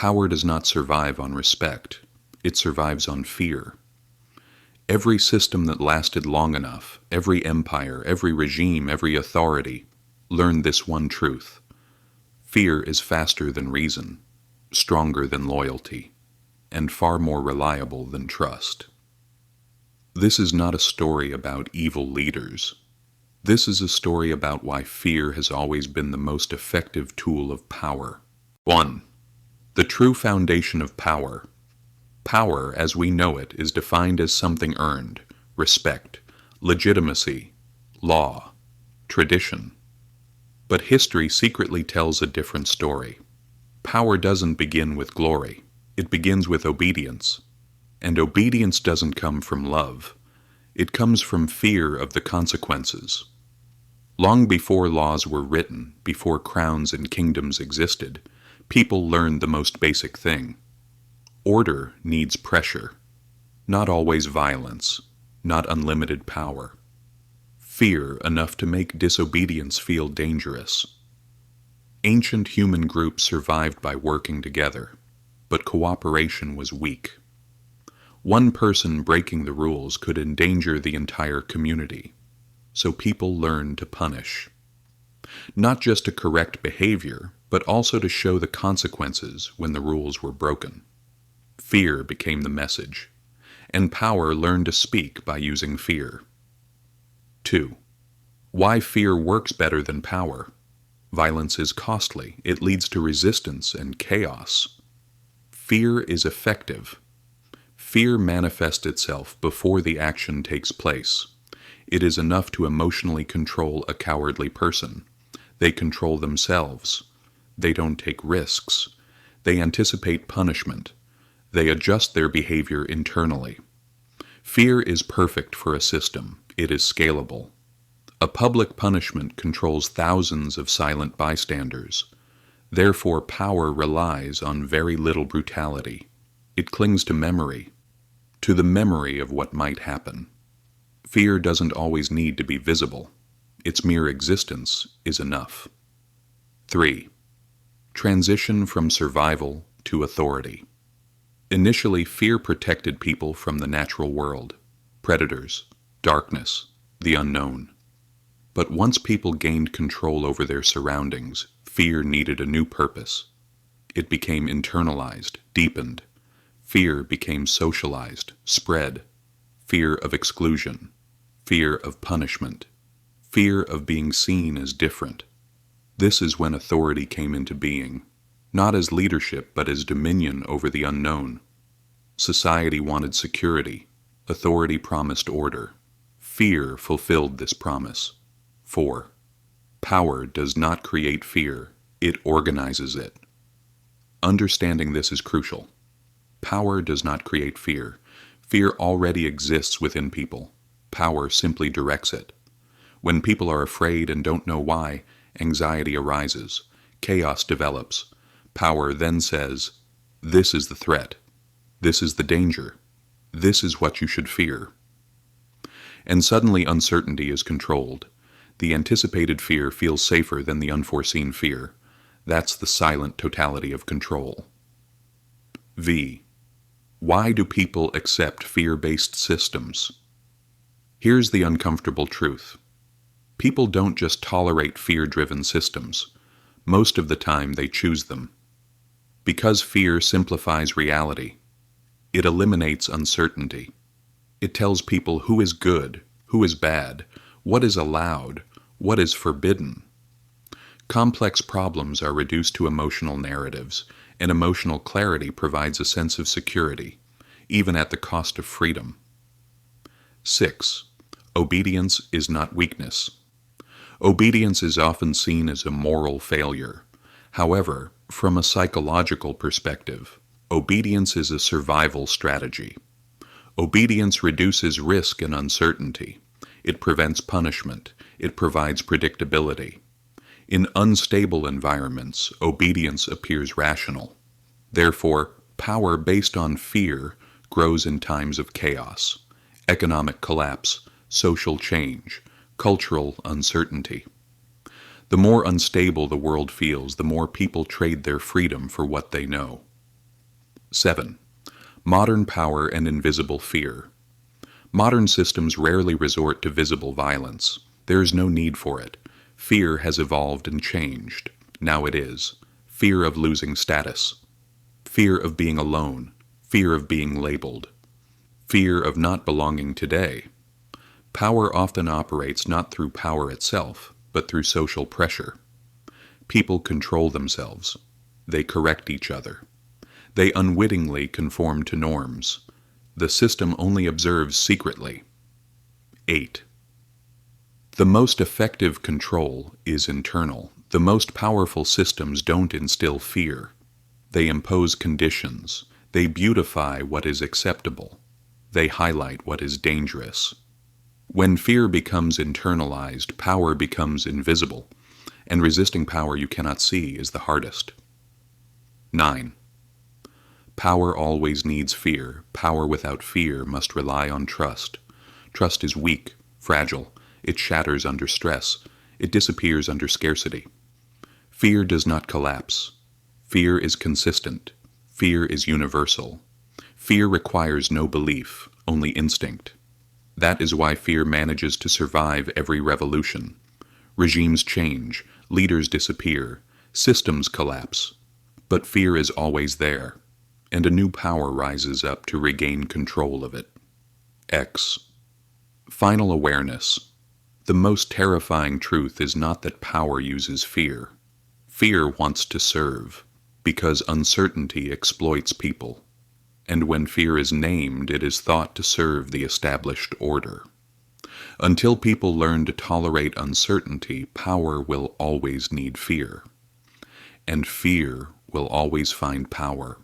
Power does not survive on respect. It survives on fear. Every system that lasted long enough, every empire, every regime, every authority, learned this one truth. Fear is faster than reason, stronger than loyalty, and far more reliable than trust. This is not a story about evil leaders. This is a story about why fear has always been the most effective tool of power. 1. The true foundation of power. Power, as we know it, is defined as something earned, respect, legitimacy, law, tradition. But history secretly tells a different story. Power doesn't begin with glory. It begins with obedience. And obedience doesn't come from love. It comes from fear of the consequences. Long before laws were written, before crowns and kingdoms existed, people learned the most basic thing. Order needs pressure, not always violence, not unlimited power. Fear enough to make disobedience feel dangerous. Ancient human groups survived by working together, but cooperation was weak. One person breaking the rules could endanger the entire community, so people learned to punish. Not just to correct behavior, but also to show the consequences when the rules were broken. Fear became the message, and power learned to speak by using fear. 2. Why fear works better than power. Violence is costly. It leads to resistance and chaos. Fear is effective. Fear manifests itself before the action takes place. It is enough to emotionally control a cowardly person. They control themselves. They don't take risks. They anticipate punishment. They adjust their behavior internally. Fear is perfect for a system. It is scalable. A public punishment controls thousands of silent bystanders. Therefore, power relies on very little brutality. It clings to memory, to the memory of what might happen. Fear doesn't always need to be visible. Its mere existence is enough. 3. Transition from survival to authority. Initially, fear protected people from the natural world, predators, darkness, the unknown. But once people gained control over their surroundings, fear needed a new purpose. It became internalized, deepened. Fear became socialized, spread. Fear of exclusion, fear of punishment, fear of being seen as different. This is when authority came into being, not as leadership but as dominion over the unknown. Society wanted security. Authority promised order. Fear fulfilled this promise. 4. Power does not create fear. It organizes it. Understanding this is crucial. Power does not create fear. Fear already exists within people. Power simply directs it. When people are afraid and don't know why, anxiety arises. Chaos develops. Power then says, "This is the threat. This is the danger. This is what you should fear." And suddenly uncertainty is controlled. The anticipated fear feels safer than the unforeseen fear. That's the silent totality of control. V. Why do people accept fear-based systems? Here's the uncomfortable truth. People don't just tolerate fear-driven systems. Most of the time they choose them. Because fear simplifies reality. It eliminates uncertainty. It tells people who is good, who is bad, what is allowed, what is forbidden. Complex problems are reduced to emotional narratives, and emotional clarity provides a sense of security, even at the cost of freedom. 6. Obedience is not weakness. Obedience is often seen as a moral failure. However, from a psychological perspective, obedience is a survival strategy. Obedience reduces risk and uncertainty. It prevents punishment. It provides predictability. In unstable environments, obedience appears rational. Therefore, power based on fear grows in times of chaos, economic collapse, social change, cultural uncertainty. The more unstable the world feels, the more people trade their freedom for what they know. 7. Modern power and invisible fear. Modern systems rarely resort to visible violence. There is no need for it. Fear has evolved and changed. Now it is. Fear of losing status. Fear of being alone. Fear of being labeled. Fear of not belonging today. Power often operates not through power itself, but through social pressure. People control themselves. They correct each other. They unwittingly conform to norms. The system only observes secretly. 8. The most effective control is internal. The most powerful systems don't instill fear. They impose conditions. They beautify what is acceptable. They highlight what is dangerous. When fear becomes internalized, power becomes invisible, and resisting power you cannot see is the hardest. 9. Power always needs fear. Power without fear must rely on trust. Trust is weak, fragile. It shatters under stress. It disappears under scarcity. Fear does not collapse. Fear is consistent. Fear is universal. Fear requires no belief, only instinct. That is why fear manages to survive every revolution. Regimes change, leaders disappear, systems collapse. But fear is always there, and a new power rises up to regain control of it. X. Final awareness. The most terrifying truth is not that power uses fear. Fear wants to serve, because uncertainty exploits people. And when fear is named, it is thought to serve the established order. Until people learn to tolerate uncertainty, power will always need fear. And fear will always find power.